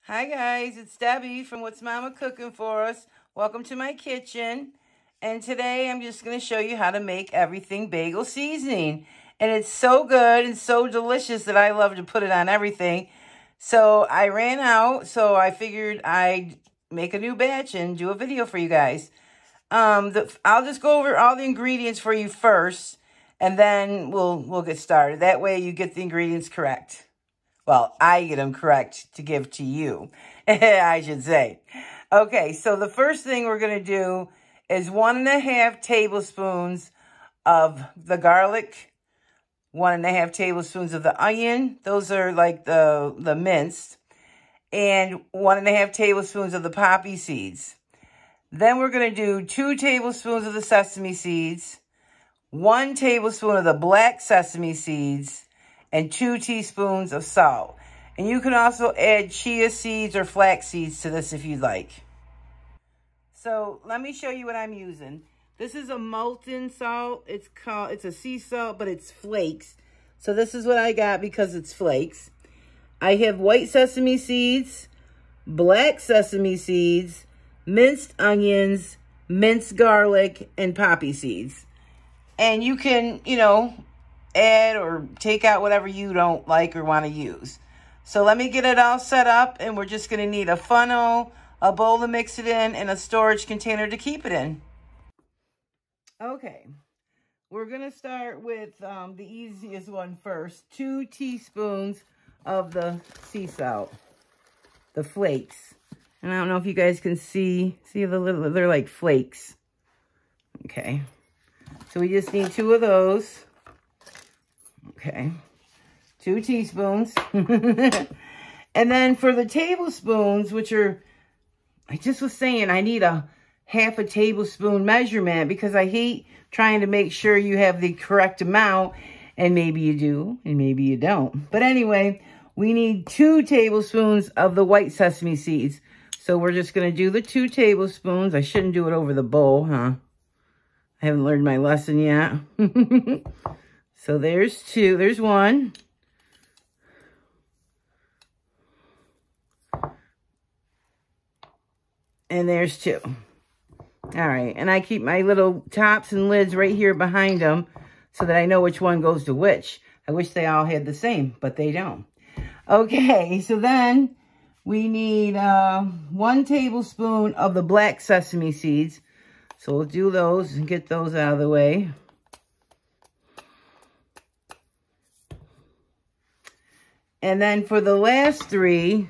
Hi guys, it's Debbie from What's Mama Cooking For Us. Welcome to my kitchen. And today I'm just going to show you how to make everything bagel seasoning. And it's so good and so delicious that I love to put it on everything. So I ran out, so I figured I'd make a new batch and do a video for you guys. I'll just go over all the ingredients for you first, and then we'll get started. That way you get the ingredients correct. Well, I get them correct to give to you, I should say. Okay, so the first thing we're going to do is 1.5 tablespoons of the garlic, 1.5 tablespoons of the onion. Those are like the minced. And 1.5 tablespoons of the poppy seeds. Then we're going to do 2 tablespoons of the sesame seeds, 1 tablespoon of the black sesame seeds, and 2 teaspoons of salt. And you can also add chia seeds or flax seeds to this if you'd like. So let me show you what I'm using. This is a molten salt. It's a sea salt, but it's flakes. So this is what I got because it's flakes. I have white sesame seeds, black sesame seeds, minced onions, minced garlic, and poppy seeds. And you can, add or take out whatever you don't like or want to use. So let me get it all set up, and we're just going to need a funnel, a bowl to mix it in, and a storage container to keep it in. Okay, we're going to start with the easiest one first. 2 teaspoons of the sea salt, the flakes. And I don't know if you guys can see the little, they're like flakes. Okay, so we just need 2 of those. Okay, 2 teaspoons. And then for the tablespoons, which are, I just was saying, I need a 1/2 tablespoon measurement because I hate trying to make sure you have the correct amount. And maybe you do, and maybe you don't. But anyway, we need 2 tablespoons of the white sesame seeds. So we're just going to do the 2 tablespoons. I shouldn't do it over the bowl, huh? I haven't learned my lesson yet. So there's 2. There's 1. And there's 2. All right. And I keep my little tops and lids right here behind them so that I know which one goes to which. I wish they all had the same, but they don't. Okay. So then we need 1 tablespoon of the black sesame seeds. So we'll do those and get those out of the way. And then for the last 3,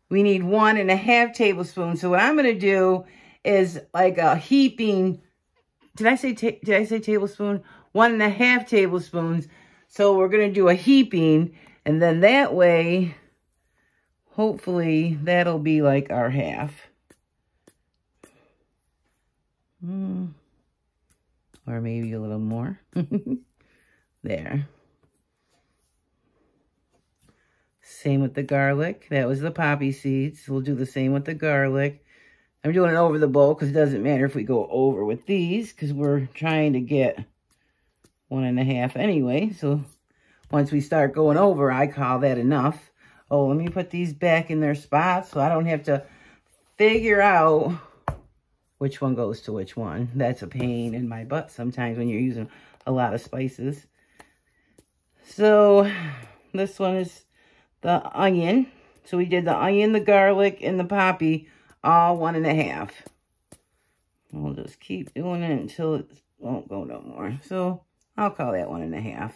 we need 1.5 tablespoons. So what I'm going to do is like a heaping, did I say tablespoon? 1.5 tablespoons. So we're going to do a heaping, and then that way, hopefully that'll be like our half. Or maybe a little more. There. Same with the garlic. That was the poppy seeds. We'll do the same with the garlic. I'm doing it over the bowl because it doesn't matter if we go over with these because we're trying to get 1.5 anyway. So once we start going over, I call that enough. Oh, let me put these back in their spots so I don't have to figure out which one goes to which one. That's a pain in my butt sometimes when you're using a lot of spices. So this one is the onion. So we did the onion, the garlic, and the poppy, all 1.5. We'll just keep doing it until it won't go no more. So I'll call that 1.5. I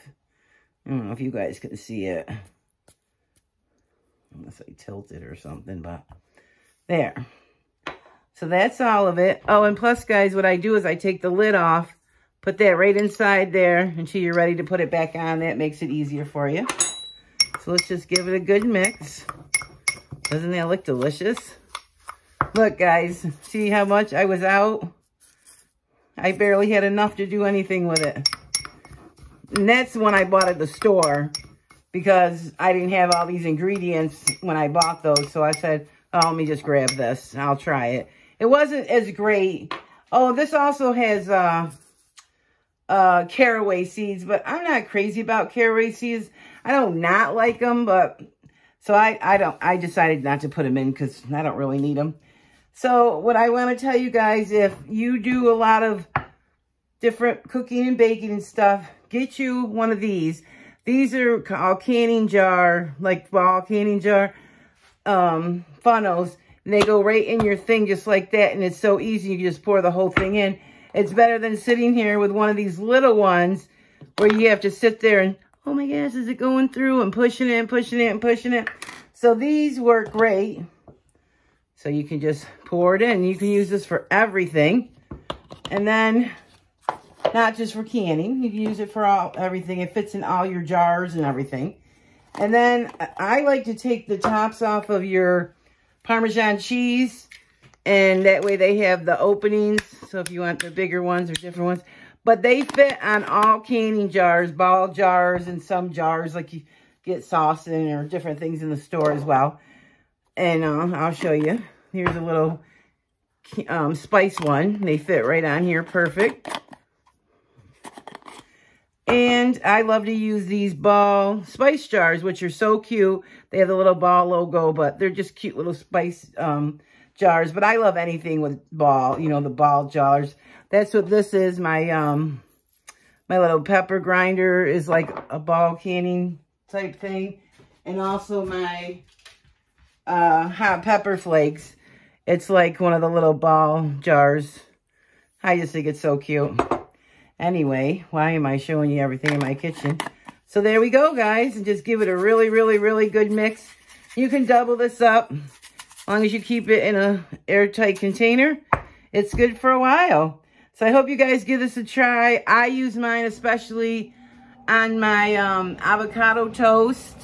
don't know if you guys can see it. Unless I tilt it or something, but there. So that's all of it. Oh, and plus, guys, what I do is I take the lid off, put that right inside there until you're ready to put it back on. That makes it easier for you. So let's just give it a good mix. Doesn't that look delicious? Look, guys, see how much I was out? I barely had enough to do anything with it. And that's when I bought at the store because I didn't have all these ingredients when I bought those. So I said, oh, let me just grab this. I'll try it. It wasn't as great. Oh, this also has caraway seeds, but I'm not crazy about caraway seeds. I don't not like them, but So I decided not to put them in because I don't really need them. So what I want to tell you guys, if you do a lot of different cooking and baking and stuff, get you one of these. These are all canning jar, like ball canning jar funnels. And they go right in your thing just like that. And it's so easy. You can just pour the whole thing in. It's better than sitting here with one of these little ones where you have to sit there and, oh my gosh, is it going through and pushing it and pushing it and pushing it? So these work great. So you can just pour it in. You can use this for everything. And then, not just for canning, you can use it for everything. It fits in all your jars and everything. And then I like to take the tops off of your Parmesan cheese. And that way they have the openings. So if you want the bigger ones or different ones. But they fit on all canning jars, ball jars, and some jars like you get sauce in or different things in the store as well. And I'll show you. Here's a little spice one. They fit right on here. Perfect. And I love to use these ball spice jars, which are so cute. They have the little ball logo, but they're just cute little spice jars. But I love anything with ball, you know, the ball jars. That's what this is. My my little pepper grinder is like a ball canning type thing. And also my hot pepper flakes. It's like one of the little ball jars. I just think it's so cute. Anyway, why am I showing you everything in my kitchen? So there we go, guys. And just give it a really, really, really good mix. You can double this up. As long as you keep it in an airtight container, it's good for a while. So I hope you guys give this a try. I use mine especially on my avocado toast.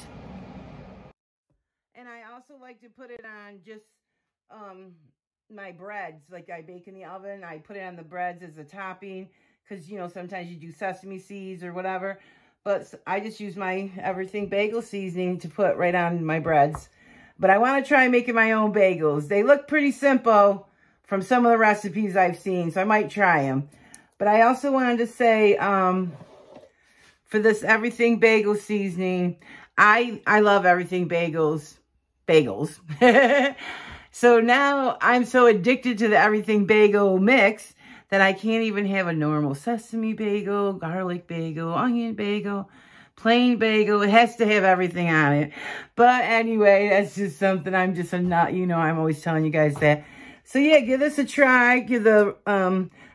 And I also like to put it on just my breads. Like I bake in the oven. I put it on the breads as a topping. Because, you know, sometimes you do sesame seeds or whatever. But I just use my everything bagel seasoning to put right on my breads. But I want to try making my own bagels. They look pretty simple from some of the recipes I've seen, so I might try them. But I also wanted to say, for this everything bagel seasoning, I love everything bagels. So now I'm so addicted to the everything bagel mix that I can't even have a normal sesame bagel, garlic bagel, onion bagel, plain bagel. It has to have everything on it. But anyway, that's just something I'm just not, you know, I'm always telling you guys that. So yeah, give this a try. Give the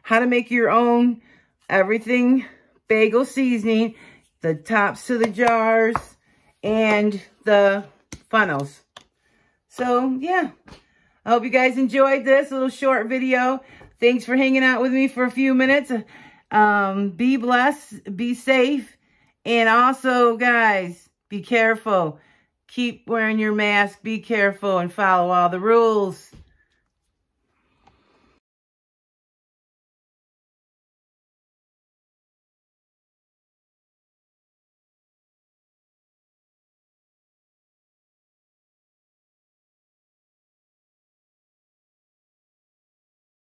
how to make your own everything bagel seasoning, the tops to the jars, and the funnels. So yeah, I hope you guys enjoyed this little short video. Thanks for hanging out with me for a few minutes. Be blessed, be safe, and also, guys, be careful. Keep wearing your mask, be careful, and follow all the rules.